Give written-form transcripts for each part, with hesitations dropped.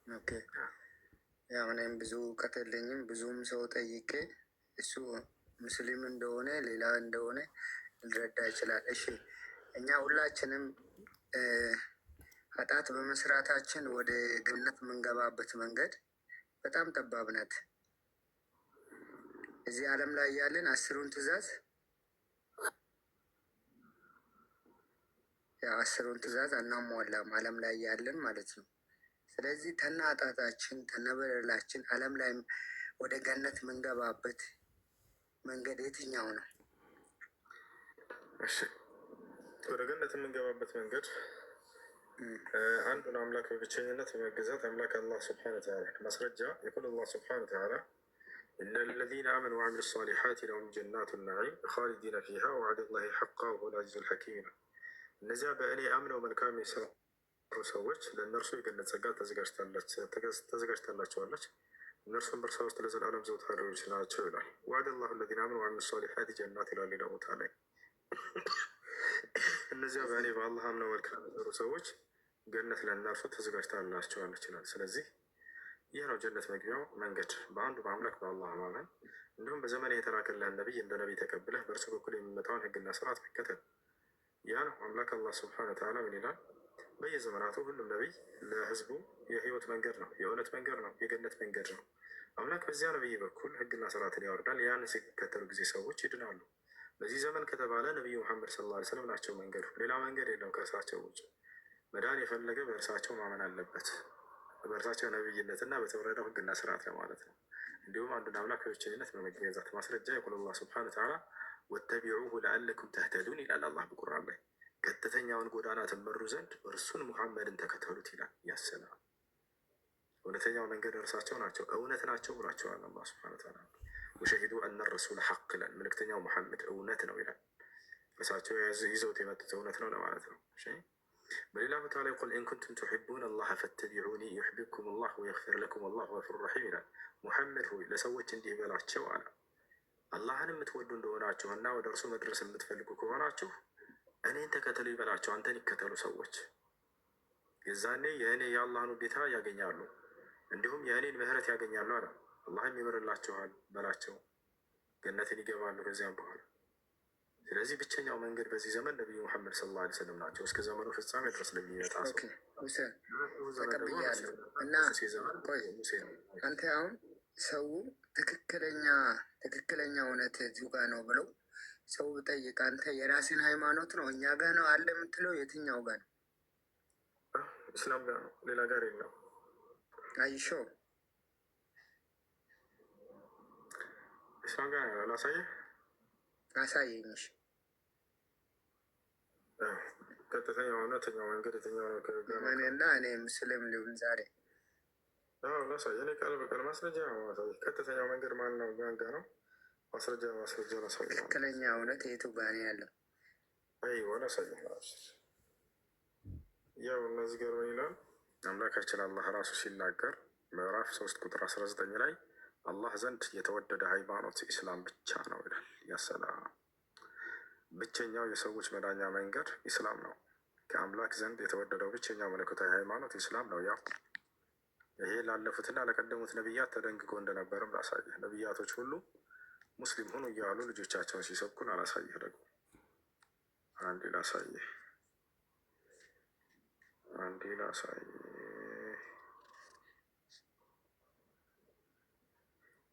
ኦኬ። ያው እኔም ብዙ እውቀት የለኝም። ብዙም ሰው ጠይቄ እሱ ሙስሊም እንደሆነ ሌላ እንደሆነ ሊረዳ ይችላል። እሺ እኛ ሁላችንም ኃጢአት በመስራታችን ወደ ገነት የምንገባበት መንገድ በጣም ጠባብ ናት። እዚህ ዓለም ላይ ያለን 10ሩን ትእዛዝ አናሟላም ዓለም ላይ ያለን ማለት ነው። ስለዚህ ተና ኃጢአታችን ተነ በደላችን ዓለም ላይ ወደ ገነት የምንገባበት መንገድ የትኛው ነው? እሺ ወደ ገነት የምንገባበት መንገድ አንዱን አምላክ በብቸኝነት በመገዛት አምላክ አላህ ስብሐነ ወተዓላ ማስረጃ የቁል አላህ ስብሐነ ወተዓላ ኢነ ለዚነ አመኑ ወዐሚሉ ሷሊሓት ለሁም ጀናቱ ነዒም ኻሊዲነ ፊሃ ወዐደ ላሂ ሐቃ ወሁወል ዐዚዙል ሐኪም ነው። እነዚያ በእኔ አምነው መልካም የሰሩ ሰዎች ለእነርሱ የገነት ጸጋ ተዘጋጅታላቸዋለች፣ እነርሱም በእርሷ ውስጥ ለዘላለም ዘውታሪዎች ናቸው ይላል። ወዐደ ላሁ ለዚነ አመኑ ወዐሚሉ ሷሊሓት ጀናት ይላል ሌላ ቦታ ላይ። እነዚያ በእኔ በአላህ አምነው መልካም የሰሩ ሰዎች ገነት ለእነርሱ ተዘጋጅታላቸዋለች ይላል። ስለዚህ ይህ ነው ጀነት መግቢያው መንገድ፣ በአንዱ በአምላክ በአላህ ማመን፣ እንዲሁም በዘመን የተላከልህን ነቢይ እንደ ነቢይ ተቀብለህ በእርሱ በኩል የሚመጣውን ህግና ስርዓት መከተል። ያ ነው አምላክ አላህ ስብሐነ ወተዓላ ምን ይላል? በየዘመናቱ ሁሉም ነቢይ ለህዝቡ የህይወት መንገድ ነው፣ የእውነት መንገድ ነው፣ የገነት መንገድ ነው። አምላክ በዚያ ነቢይ በኩል ህግና ስርዓትን ያወርዳል። ያን ሲከተሉ ጊዜ ሰዎች ይድናሉ። በዚህ ዘመን ከተባለ ነቢዩ ሙሐመድ ሰለላሁ ዐለይሂ ወሰለም ናቸው መንገዱ። ሌላ መንገድ የለም ከእርሳቸው ውጭ። መዳን የፈለገ በእርሳቸው ማመን አለበት፣ በእርሳቸው ነቢይነትና በተወረደው ህግና ስርዓት ለማለት ነው። እንዲሁም አንዱን አምላክ በብቸኝነት በመገዛት ማስረጃ የቁል አላህ ስብሐነ ወተዓላ ወተቢዑሁ ለዐለኩም ተህተዱን ይላል አላህ በቁርአን ላይ። ቀጥተኛውን ጎዳና ትመሩ ዘንድ እርሱን ሙሐመድን ተከተሉት ይላል። ያሰላም እውነተኛው መንገድ እርሳቸው ናቸው፣ እውነት ናቸው ብሏቸዋል አላህ ሱብሓነሁ ወተዓላ። ወሸሂዱ አነ ረሱለ ሐቅ ይላል። መልእክተኛው ሙሐመድ እውነት ነው ይላል። እርሳቸው ይዘውት የመጡት እውነት ነው ለማለት ነው። በሌላ ቦታ ላይ ቁል ኢን ኩንቱም ቱሒቡነ አላህ ፈተቢዑኒ ዩሕቢብኩም ላህ ወየግፊር ለኩም ወላሁ ገፉር ረሒም ይላል። ሙሐመድ ሆይ ለሰዎች እንዲህ በላቸው አለ፣ አላህን የምትወዱ እንደሆናችሁና ወደ እርሱ መድረስ የምትፈልጉ ከሆናችሁ እኔን ተከተሉ ይበላቸው። አንተን ይከተሉ ሰዎች የዛኔ የእኔ የአላህን ውዴታ ያገኛሉ፣ እንዲሁም የእኔን ምህረት ያገኛሉ አለ። አላህም ይምርላቸዋል በላቸው፣ ገነትን ይገባሉ ከዚያም በኋላ። ስለዚህ ብቸኛው መንገድ በዚህ ዘመን ነቢዩ ሙሐመድ ሰለላሁ ዐለይሂ ወሰለም ናቸው፣ እስከ ዘመኑ ፍጻሜ ድረስ ለሚመጣ ሰው። እና አንተ አሁን ሰው ትክክለኛ እውነት እዚሁ ጋ ነው ብለው ሰው ብጠይቅ አንተ የራስን ሃይማኖት ነው እኛ ጋ ነው አለ የምትለው የትኛው ጋ ነው? እስላም ጋር ነው፣ ሌላ ጋር የለም። አይሾ እስላም ጋር ነው። ላሳየህ፣ አሳየኝሽ። ቀጥተኛው እውነተኛው መንገድ የትኛው ነው? እኔና እኔ ምስልም ሊሆን ዛሬ ላሳየህ፣ እኔ ቃል በቃል ማስረጃ ነው ማሳየህ። ቀጥተኛው መንገድ ማን ነው? ጋንጋ ነው። ማስረጃ ላሳየህ። ትክክለኛ እውነት የቱ ጋ ነው ያለው? ላሳየህ። ያው እነዚህ ጋር ምን ይላል? አምላካችን አላህ ራሱ ሲናገር ምዕራፍ 3 ቁጥር 19 ላይ አላህ ዘንድ የተወደደ ሃይማኖት ኢስላም ብቻ ነው ይላል። ያሰላም ብቸኛው የሰዎች መዳኛ መንገድ ኢስላም ነው። ከአምላክ ዘንድ የተወደደው ብቸኛው መለኮታዊ ሃይማኖት ኢስላም ነው። ያው ይሄ ላለፉትና ለቀደሙት ነቢያት ተደንግጎ እንደነበርም ላሳየህ። ነቢያቶች ሁሉ ሙስሊም ሁኑ እያሉ ልጆቻቸውን ሲሰብኩን አላሳየህ። ደግሞ አንዴ ላሳየህ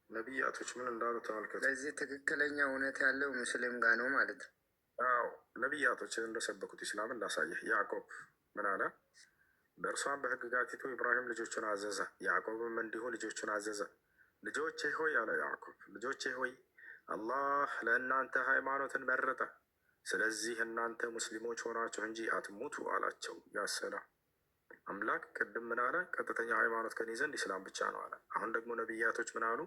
ነቢያቶች ምን እንዳሉ ተመልከቱ። ለዚህ ትክክለኛ እውነት ያለው ሙስሊም ጋር ነው ማለት ነው። አዎ ነቢያቶች እንደሰበኩት ኢስላምን ላሳየህ። ያዕቆብ ምን አለ? በእርሷም በሕግጋቲቱ ኢብራሂም ልጆቹን አዘዘ፣ ያዕቆብም እንዲሁ ልጆቹን አዘዘ። ልጆቼ ሆይ አለ ያዕቆብ፣ ልጆቼ ሆይ አላህ ለእናንተ ሃይማኖትን መረጠ፣ ስለዚህ እናንተ ሙስሊሞች ሆናችሁ እንጂ አትሙቱ አላቸው። ያሰላም አምላክ ቅድም ምን አለ? ቀጥተኛ ሃይማኖት ከኔ ዘንድ ኢስላም ብቻ ነው አለ። አሁን ደግሞ ነቢያቶች ምን አሉ?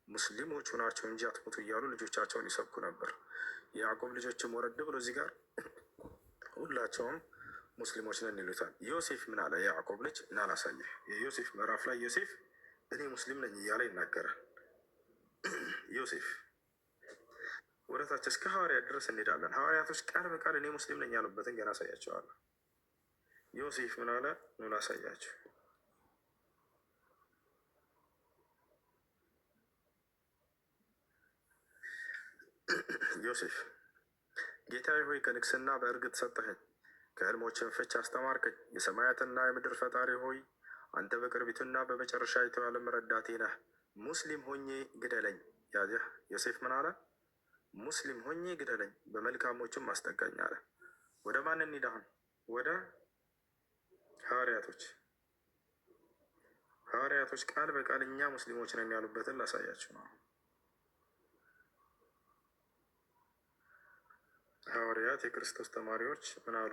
ሙስሊሞች ሆናቸው እንጂ አትሙቱ እያሉ ልጆቻቸውን ይሰብኩ ነበር። የያዕቆብ ልጆችም ወረድ ብሎ እዚህ ጋር ሁላቸውም ሙስሊሞች ነን ይሉታል። ዮሴፍ ምን አለ? የያዕቆብ ልጅ እና ላሳየህ። የዮሴፍ ምዕራፍ ላይ ዮሴፍ እኔ ሙስሊም ነኝ እያለ ይናገራል። ዮሴፍ ወደታች እስከ ሐዋርያት ድረስ እንሄዳለን። ሐዋርያቶች ቃል በቃል እኔ ሙስሊም ነኝ ያሉበትን ገና አሳያቸዋለሁ። ዮሴፍ ምን አለ? ኑ ላሳያችሁ። ዮሴፍ ጌታዬ ሆይ ከንግስና በእርግጥ ሰጠኸኝ፣ ከሕልሞችን ፍች አስተማርከኝ። የሰማያትና የምድር ፈጣሪ ሆይ አንተ በቅርቢቱና በመጨረሻይቱ ዓለም ረዳቴ ነህ። ሙስሊም ሆኜ ግደለኝ። ያዚያ ዮሴፍ ምን አለ? ሙስሊም ሆኜ ግደለኝ፣ በመልካሞችም አስጠጋኝ አለ። ወደ ማን እንሂድ አሁን? ወደ ሐዋርያቶች። ሐዋርያቶች ቃል በቃል እኛ ሙስሊሞች ነን ያሉበትን ላሳያችሁ ነው። ሐዋርያት የክርስቶስ ተማሪዎች ምን አሉ?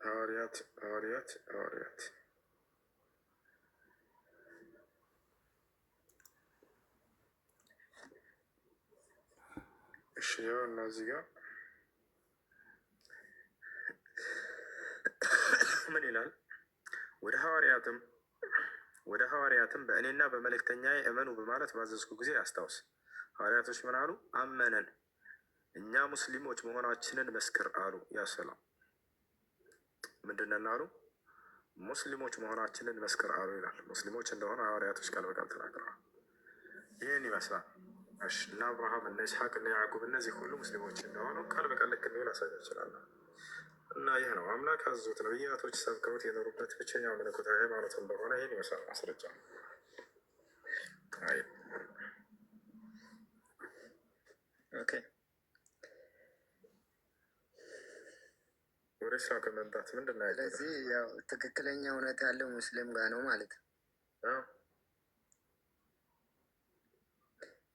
ሐዋርያት ሐዋርያት ሐዋርያት እሺ፣ ያው እነዚህ ጋር ምን ይላል? ወደ ሐዋርያትም በእኔና በመልእክተኛዬ እመኑ በማለት ባዘዝኩ ጊዜ አስታውስ። ሐዋርያቶች ምን አሉ? አመነን፣ እኛ ሙስሊሞች መሆናችንን መስክር አሉ። ያሰላም ምንድነን አሉ? ሙስሊሞች መሆናችንን መስክር አሉ ይላል። ሙስሊሞች እንደሆነ ሐዋርያቶች ቃል በቃል ተናግረዋል። ይህን ይመስላል። እሺ፣ እና አብርሃም እና ይስሐቅ እና ያዕቁብ እነዚህ ሁሉ ሙስሊሞች እንደሆኑ ቃል በቃል ልክ እንደሆነ ላሳያ ይችላለሁ። እና ይህ ነው አምላክ አዞት ነቢያቶች ሰብከውት የኖሩበት ብቸኛው መለኮታዊ ሃይማኖት እንደሆነ ይህን ይመስላል ማስረጃ። ኦኬ፣ ወደ ስራ ከመምጣት ምንድን ነው? ስለዚህ ያው ትክክለኛ እውነት ያለው ሙስሊም ጋር ነው ማለት ነው።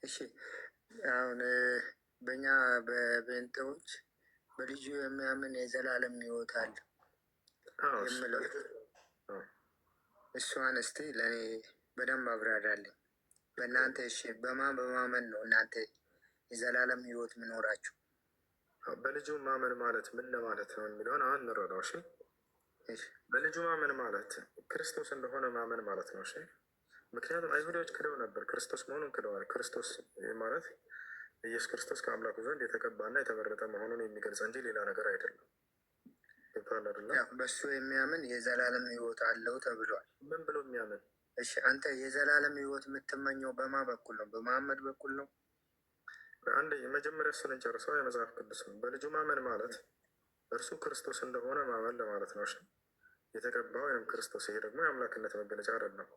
እሺ፣ አሁን በእኛ በቤንጤዎች በልጁ የሚያምን የዘላለም ሕይወት አለ የምለው እሷን እስቲ ለእኔ በደንብ አብራራልኝ። በእናንተ እሺ፣ በማመን ነው እናንተ የዘላለም ሕይወት ምኖራችሁ? በልጁ ማመን ማለት ምን ለማለት ነው የሚለውን አሁን እንረዳው። እሺ፣ በልጁ ማመን ማለት ክርስቶስ እንደሆነ ማመን ማለት ነው። እሺ፣ ምክንያቱም አይሁዶች ክደው ነበር፣ ክርስቶስ መሆኑን ክደዋል። ክርስቶስ ማለት ኢየሱስ ክርስቶስ ከአምላኩ ዘንድ የተቀባና የተመረጠ መሆኑን የሚገልጽ እንጂ ሌላ ነገር አይደለም። ይባል አይደለም። በእሱ የሚያምን የዘላለም ሕይወት አለው ተብሏል። ምን ብሎ የሚያምን? እሺ፣ አንተ የዘላለም ሕይወት የምትመኘው በማ በኩል ነው? በመሐመድ በኩል ነው? አንድ የመጀመሪያ እሱን እንጨርሰው። የመጽሐፍ ቅዱስ ነው። በልጁ ማመን ማለት እርሱ ክርስቶስ እንደሆነ ማመን ለማለት ነው። የተቀባ ወይም ክርስቶስ። ይሄ ደግሞ የአምላክነት መገለጫ አይደለም።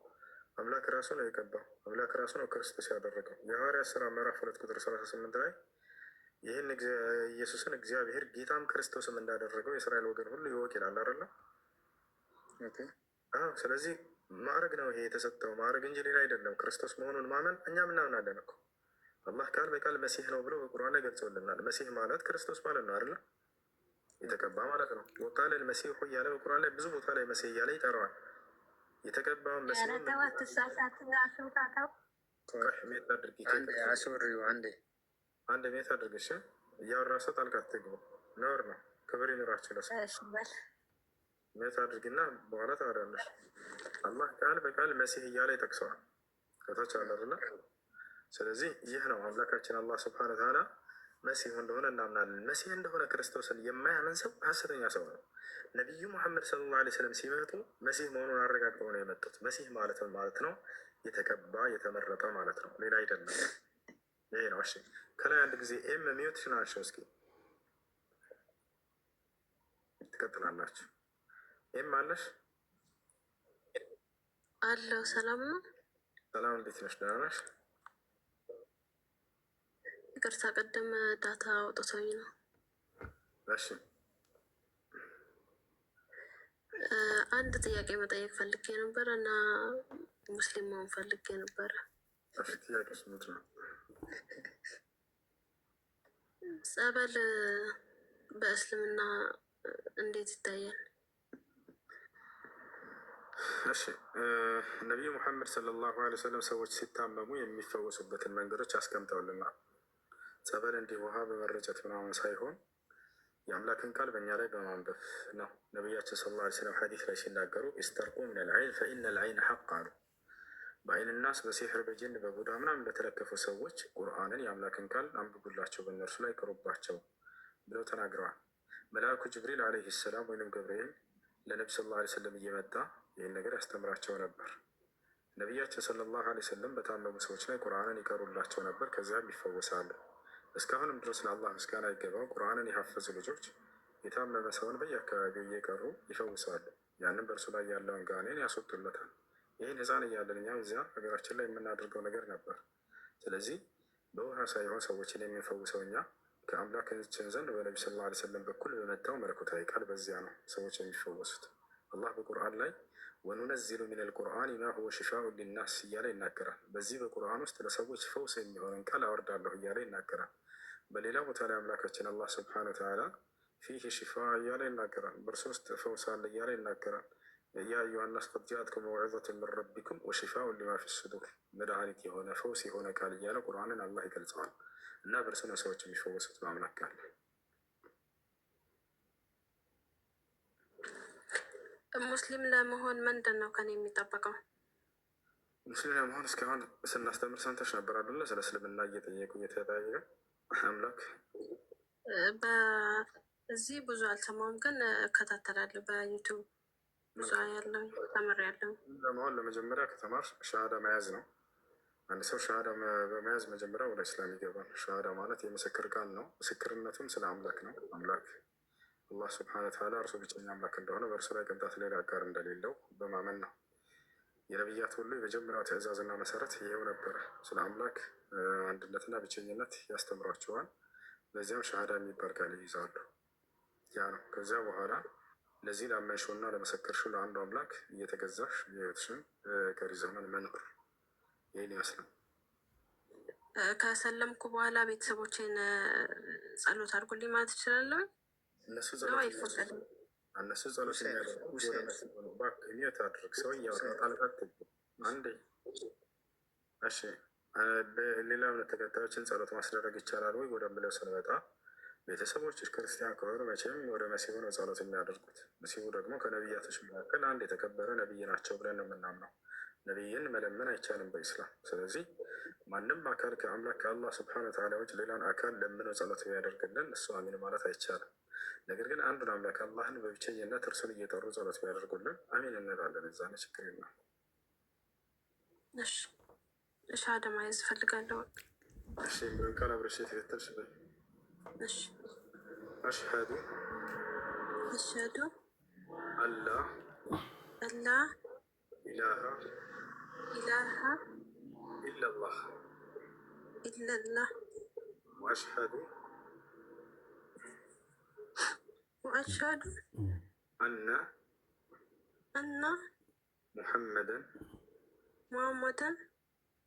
አምላክ ራሱ ነው የቀባው። አምላክ ራሱ ነው ክርስቶስ ያደረገው። የሐዋርያት ሥራ ምዕራፍ 2 ቁጥር 38 ላይ ይህን ኢየሱስን እግዚአብሔር ጌታም ክርስቶስም እንዳደረገው የእስራኤል ወገን ሁሉ ይወቅ ይላል አይደለ? ስለዚህ ማዕረግ ነው ይሄ የተሰጠው ማዕረግ እንጂ ሌላ አይደለም። ክርስቶስ መሆኑን ማመን እኛም እናምናለን እኮ። አላህ ቃል በቃል መሲህ ነው ብሎ በቁርአን ላይ ገልጾልናል። መሲህ ማለት ክርስቶስ ማለት ነው አይደለ? የተቀባ ማለት ነው። ወቃለ ልመሲሑ እያለ በቁርአን ላይ ብዙ ቦታ ላይ መሲህ እያለ ይጠራዋል። የተቀባውን መሲህ አንድ ሜት አድርግሽ እያወራ ሰው ጣልቃ አትግቡ። ነውር ነው። ክብር ይኑራቸው ለሰው። ሜት አድርጊና በኋላ ታወራለሽ። አላህ ቃል በቃል መሲህ እያለ ይጠቅሰዋል። ከታች አለርና ስለዚህ ይህ ነው አምላካችን አላህ ስብሐነ ወተዓላ መሲህ እንደሆነ እናምናለን። መሲህ እንደሆነ ክርስቶስን የማያምን ሰው ሐሰተኛ ሰው ነው። ነቢዩ ሙሐመድ ሰለላሁ ዐለይሂ ወሰለም ሲመጡ መሲህ መሆኑን አረጋግጠው ነው የመጡት። መሲህ ማለት ነው የተቀባ የተመረጠ ማለት ነው፣ ሌላ አይደለም። ይሄ ነው። እሺ፣ ከላይ አንድ ጊዜ ኤም ሚዩት ናቸው። እስኪ ትቀጥላላችሁ። ኤም አለሽ? አለው። ሰላም ነው። ሰላም፣ እንዴት ነሽ? ደህና ነሽ? ይቅርታ ቀደም ዳታ አውጥቶኝ ነው። እሺ፣ አንድ ጥያቄ መጠየቅ ፈልጌ ነበረ እና ሙስሊም መሆን ፈልጌ ነበረ። እሺ፣ ጥያቄ ስምንት ነው። ጸበል በእስልምና እንዴት ይታያል? እሺ፣ ነቢዩ ሙሐመድ ሰለላሁ ዐለይሂ ወሰለም ሰዎች ሲታመሙ የሚፈወሱበትን መንገዶች አስቀምጠውልናል። ጸበል እንዲህ ውሃ በመረጨት ምናምን ሳይሆን የአምላክን ቃል በእኛ ላይ በማንበብ ነው። ነቢያችን ሰለላሁ ዐለይሂ ወሰለም ሐዲስ ላይ ሲናገሩ ኢስተርቁ ሚነል ዐይን ፈኢነል ዐይነ ሐቅ አሉ። በአይንናስ በሲሕር በጅን በቡዳ ምናምን ለተለከፉ ሰዎች ቁርአንን የአምላክን ቃል አንብቡላቸው፣ በእነርሱ ላይ ቅሩባቸው ብለው ተናግረዋል። መልአኩ ጅብሪል ዓለይሂ ሰላም ወይም ገብርኤል ለነቢ ሰለላሁ ዐለይሂ ወሰለም እየመጣ ይህን ነገር ያስተምራቸው ነበር። ነቢያችን ሰለላሁ ዐለይሂ ወሰለም በታመሙ ሰዎች ላይ ቁርአንን ይቀሩላቸው ነበር፣ ከዚያም ይፈወሳሉ። እስካሁንም ድረስ ለአላህ ምስጋና ይገባው። ቁርአንን የሐፈዙ ልጆች የታመመ ሰውን በየአካባቢው እየቀሩ ይፈውሳሉ። ያንን በእርሱ ላይ ያለውን ጋኔን ያስወጡለታል። ይህን ህፃን እያለን እኛ እዚያ ሀገራችን ላይ የምናደርገው ነገር ነበር። ስለዚህ በውሃ ሳይሆን ሰዎችን የሚፈውሰው እኛ ከአምላካችን ዘንድ በነቢ ሰለላሁ ዐለይሂ ወሰለም በኩል በመጣው መለኮታዊ ቃል በዚያ ነው ሰዎች የሚፈወሱት። አላህ በቁርአን ላይ ወኑነዚሉ ሚነል ቁርአን ማ ሁወ ሽፋኡን ሊናስ እያለ ይናገራል። በዚህ በቁርአን ውስጥ ለሰዎች ፈውስ የሚሆንን ቃል አወርዳለሁ እያለ ይናገራል። በሌላ ቦታ ላይ አምላካችን አላህ ስብሐነሁ ወተዓላ ፊህ ሽፋ እያለ ይናገራል። በእርሱ ውስጥ ፈውስ አለ እያለ ይናገራል። ያ አዩሃ ናስ ቀድ ጃአትኩም መውዒዘቱን ሚን ረቢኩም ወሽፋኡን ሊማ ፊ ሱዱር፣ መድኃኒት የሆነ ፈውስ የሆነ ቃል እያለ ቁርአንን አላህ ይገልጸዋል። እና በእርሱ ነው ሰዎች የሚፈወሱት በአምላክ ቃል። ሙስሊም ለመሆን ምንድን ነው ከኔ የሚጠበቀው? ሙስሊም ለመሆን እስካሁን ስናስተምር ሰምተሽ ነበር አይደለ? ስለ እስልምና እየጠየቁ እየተጠያየቀ አምላክ በዚህ ብዙ አልሰማውም፣ ግን እከታተላለሁ በዩቱብ ብዙ ያለው ተምር ያለው። ለመሆን ለመጀመሪያ ከተማር ሻሃዳ መያዝ ነው። አንድ ሰው ሻሃዳ በመያዝ መጀመሪያ ወደ እስላም ይገባል። ሻሃዳ ማለት የምስክር ቃል ነው። ምስክርነቱም ስለ አምላክ ነው። አምላክ አላህ ስብሐነ ወተዓላ እርሱ ብቸኛ አምላክ እንደሆነ፣ በእርሱ ላይ ቅንጣት ሌላ አጋር እንደሌለው በማመን ነው። የነቢያት ሁሉ የመጀመሪያው ትእዛዝና መሰረት ይሄው ነበረ። ስለ አምላክ አንድነትና ብቸኝነት ያስተምሯቸዋል። በዚያም ሻሃዳ የሚባል ቃል ይይዛሉ። ያ ነው። ከዚያ በኋላ ለዚህ ላመንሽውና ለመሰከርሽው ለአንዱ አምላክ እየተገዛሽ የህይወትሽን ቀሪ ዘመን መኖር ይህን ይመስላል። ከሰለምኩ በኋላ ቤተሰቦቼን ጸሎት አድርጉልኝ ማለት እችላለሁ? እነሱ ጸሎት የሚያደርጉት አድርግ ሰው እያወጣልበት አንዴ። እሺ ሌላ እምነት ተከታዮችን ጸሎት ማስደረግ ይቻላል ወይ ወደምለው ስንመጣ ቤተሰቦች ክርስቲያን ከሆኑ መቼም ወደ መሲሁ ነው ጸሎት የሚያደርጉት። መሲሁ ደግሞ ከነቢያቶች መካከል አንድ የተከበረ ነቢይ ናቸው ብለን ነው የምናምነው። ነቢይን መለመን አይቻልም በኢስላም። ስለዚህ ማንም አካል ከአምላክ ከአላህ ስብሐነ ወተዓላ ውጭ ሌላን አካል ለምነው ጸሎት ቢያደርግልን እሱ አሚን ማለት አይቻልም። ነገር ግን አንዱን አምላክ አላህን በብቸኝነት እርሱን እየጠሩ ጸሎት ቢያደርጉልን አሚን እንላለን። እዛነ ችግር የለም። ሻሃዳ መያዝ እፈልጋለሁ። እሺ ምንን ቃል አብረሽ የተከተልሽ በይ። አሽሀዱ አላ ኢላሃ ኢለላህ ወአሽሀዱ አነ ሙሐመደን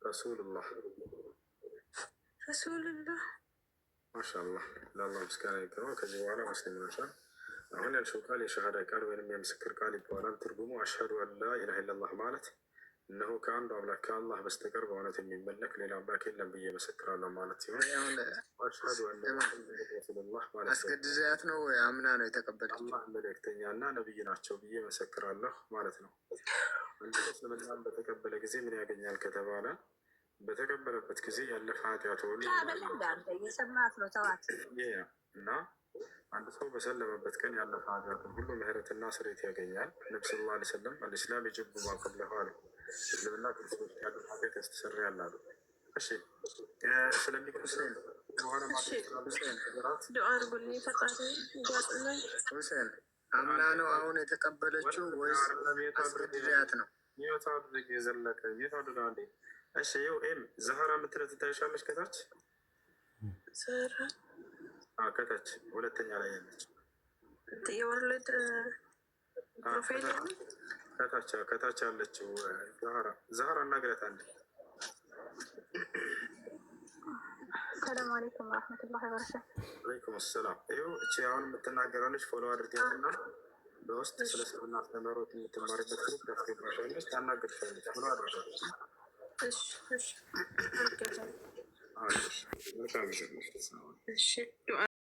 ረሱሉላህ። ማሻአላህ ለአላህ ምስጋና ይገባው። ከዚህ በኋላ ሙስሊም ነሻል። አሁን ያልሽው ቃል የሸሃዳ ቃል ወይም የምስክር ቃል ይባላል። ትርጉሙ አሽሀዱ አን ላ ኢላሃ ኢለላህ ማለት እነሆ ከአንዱ አምላክ ከአላህ በስተቀር በእውነት የሚመለክ ሌላ አምላክ የለም ብዬ መሰክራለሁ ማለት ሲሆን አሽሀዱ አን ረሱሉላህ ማለት አስገድዛያት ነው ወይ አምና ነው የተቀበለች? አላህ መልእክተኛና ነቢይ ናቸው ብዬ መሰክራለሁ ማለት ነው። አንድ እስልምናን በተቀበለ ጊዜ ምን ያገኛል ከተባለ በተቀበለበት ጊዜ ያለፈ ኃጢአት ሁሉ እና አንድ ሰው በሰለመበት ቀን ያለፈ ኃጢአት ሁሉ ምህረትና ስርየት ያገኛል። ነቢ ሰለላሁ ዐለይሂ ወሰለም አልእስላም የጅቡ ማ ቀብለሁ አሉ። እስልምና ክርስቶስ ያለፈ ኃጢአት ያስተሰርያል አሉ። እሺ ስለሚቀስ በሆነ ሁሴን አምና ነው አሁን የተቀበለችው ወይስ አስገድዳያት ነው? ሚወት አድርግ የዘለቀ ሚወት አድርጋ እንዴ? እሺ ይኸው ኤም ዛህራ የምትለው ትታይሻለች ከታች ከታች ሁለተኛ ላይ ያለች የወለድ ፕሮፋይል ከታች ያለችው ዛህራ እናግረት አንዴ። ሰላም አለይኩም ወረሕመቱላሂ ወበረካቱ። ወአለይኩም ሰላም። ይኸው እቺ አሁን የምትናገራለች ፎሎ አድርጊያትና በውስጥ ስለ እስልምና አስተምህሮት የምትማርበት ግሩፕ ታስገባሻለች፣ ታናግርሻለች። ፎሎ አድርጋለች። እሺ